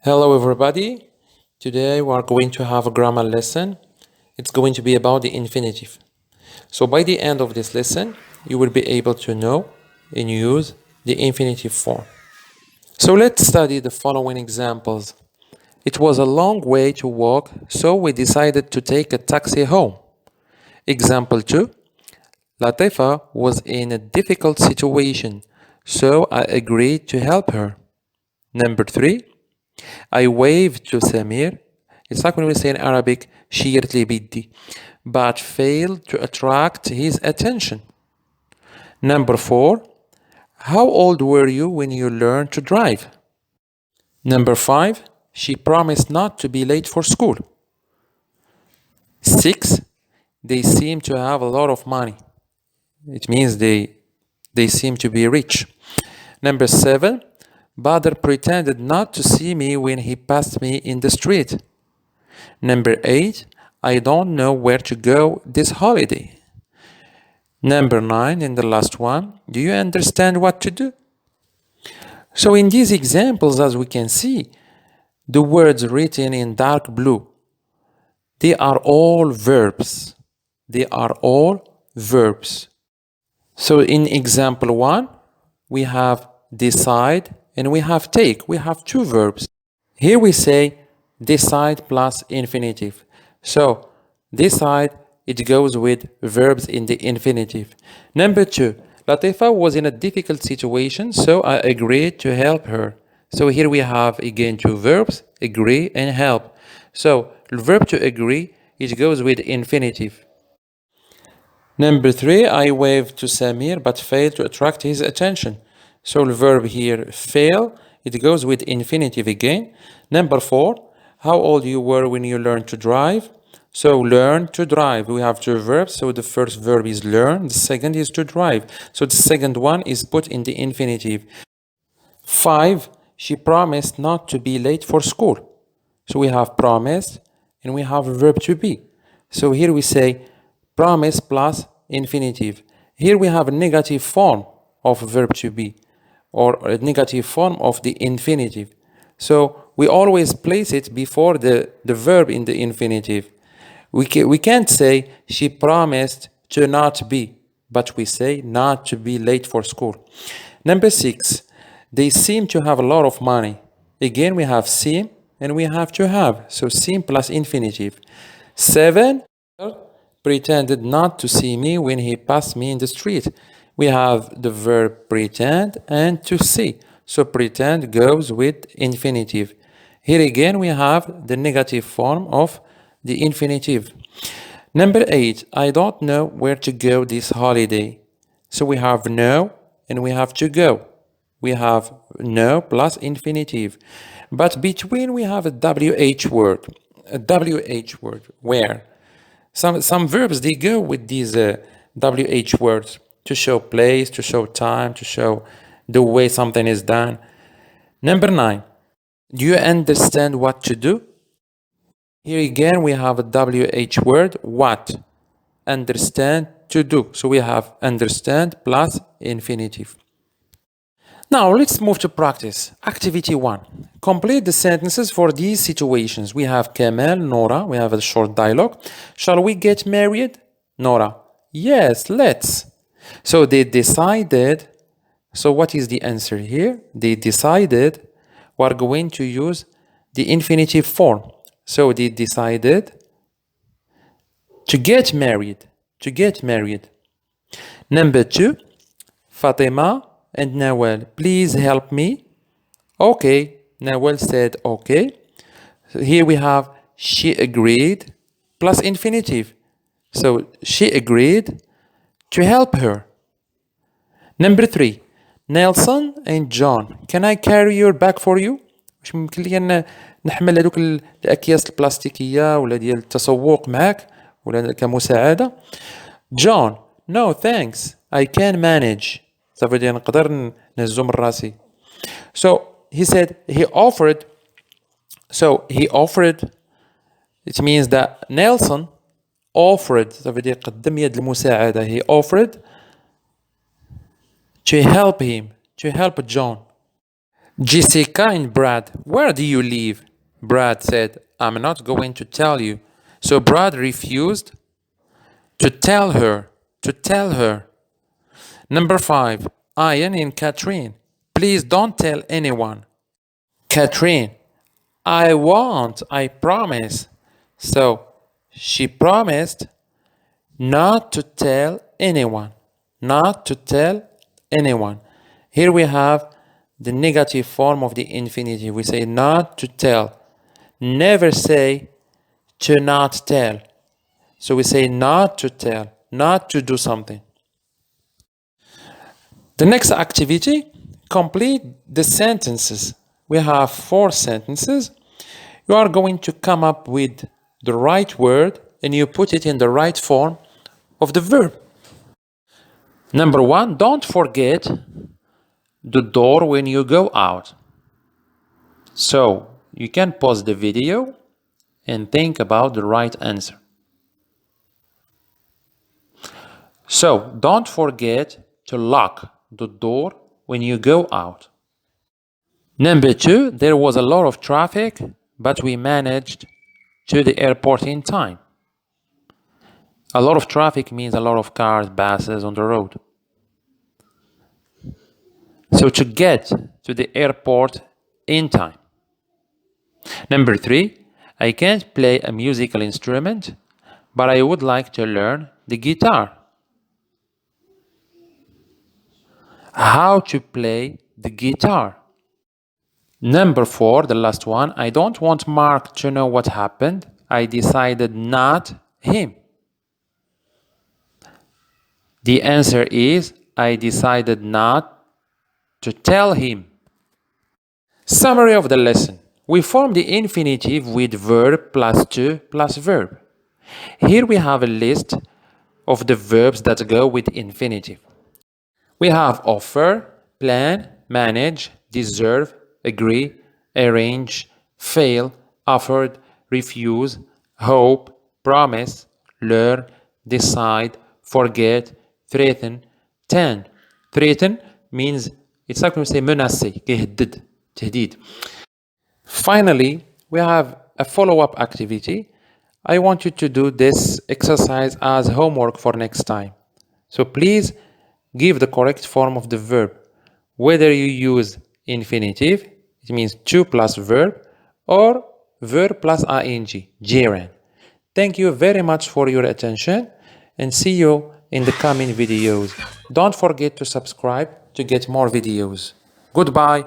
Hello everybody. Today we are going to have a grammar lesson. It's going to be about the infinitive. So by the end of this lesson, you will be able to know and use the infinitive form. So let's study the following examples. It was a long way to walk, so we decided to take a taxi home. Example 2. Latifa was in a difficult situation, so I agreed to help her. Number 3. I waved to Samir. It's like when we say in Arabic, شيرت لي بيدي, but failed to attract his attention. Number 4. How old were you when you learned to drive? Number 5. She promised not to be late for school. 6. They seem to have a lot of money. It means they seem to be rich. Number 7. Badr pretended not to see me when he passed me in the street. Number 8. I don't know where to go this holiday. Number 9, and the last one. Do you understand what to do? So in these examples, as we can see, the words written in dark blue, they are all verbs. They are all verbs. So in example 1, we have decide and we have take. We have two verbs. Here we say decide plus infinitive. So decide, it goes with verbs in the infinitive. Number 2, Latifa was in a difficult situation, so I agreed to help her. So here we have again two verbs, agree and help. So the verb to agree, it goes with infinitive. Number 3, I waved to Samir but failed to attract his attention. So the verb here, fail, it goes with infinitive again. Number 4, how old you were when you learned to drive? So learn to drive. We have two verbs. So the first verb is learn. The second is to drive. So the second one is put in the infinitive. 5, she promised not to be late for school. So we have promised and we have a verb to be. So here we say promise plus infinitive. Here we have a negative form of verb to be, or a negative form of the infinitive. So we always place it before the verb in the infinitive. We can't say she promised to not be, but we say not to be late for school. Number 6, they seem to have a lot of money. Again, we have seem and we have to have. So seem plus infinitive. 7, pretended not to see me when he passed me in the street. We have the verb pretend and to see. So pretend goes with infinitive. Here again we have the negative form of the infinitive. Number 8, I don't know where to go this holiday. So we have know and we have to go. We have know plus infinitive. But between we have a WH word. A WH word, where? Some verbs, they go with these WH words to show place, to show time, to show the way something is done. Number 9, do you understand what to do? Here again we have a WH word, what? Understand, to do. So we have understand plus infinitive. Now let's move to practice. Activity 1. Complete the sentences for these situations. We have Kamal, Nora, we have a short dialogue. Shall we get married? Nora, yes, let's. So they decided. So what is the answer here? They decided. We're going to use the infinitive form. So they decided to get married. To get married. Number 2, Fatima and Nawal, please help me. Okay, Nawal said okay. So here we have she agreed plus infinitive. So she agreed to help her. Number 3, Nelson and John, can I carry your bag for you? مش ممكن لي نحمل هذوك الأكياس البلاستيكية ولا ديال التسوق معاك ولا كمساعدة. John, no thanks, I can manage. Ça veut dire نقدر نهزو من راسي. So he said he offered. So he offered. It means that Nelson offered. Ça veut dire قدم يد المساعدة. He offered to help him, to help John. Jessica and Brad, where do you live? Brad said, I'm not going to tell you. So Brad refused to tell her. Number 5, Ian and Catherine, please don't tell anyone. Catherine, I won't, I promise. So she promised not to tell anyone. Here we have the negative form of the infinitive. We say not to tell. Never say to not tell. So we say not to tell, not to do something. The next activity, complete the sentences. We have 4 sentences. You are going to come up with the right word and you put it in the right form of the verb. Number 1, don't forget the door when you go out. So you can pause the video and think about the right answer. So don't forget to lock the door when you go out. Number 2, there was a lot of traffic, but we managed to the airport in time. A lot of traffic means a lot of cars, buses on the road. So to get to the airport in time. Number 3, I can't play a musical instrument, but I would like to learn the guitar. How to play the guitar. Number 4, the last one, I don't want Mark to know what happened. I decided not him. The answer is, I decided not to tell him. Summary of the lesson. We form the infinitive with verb plus to plus verb. Here we have a list of the verbs that go with infinitive. We have offer, plan, manage, deserve, agree, arrange, fail, offered, refuse, hope, promise, learn, decide, forget, threaten, tend. Threaten means it's like we say menacer, يهدد, تهديد. Finally, we have a follow-up activity. I want you to do this exercise as homework for next time. So please give the correct form of the verb. Whether you use infinitive, it means to plus verb, or verb plus ing, gerund. Thank you very much for your attention and see you in the coming videos. Don't forget to subscribe to get more videos. Goodbye.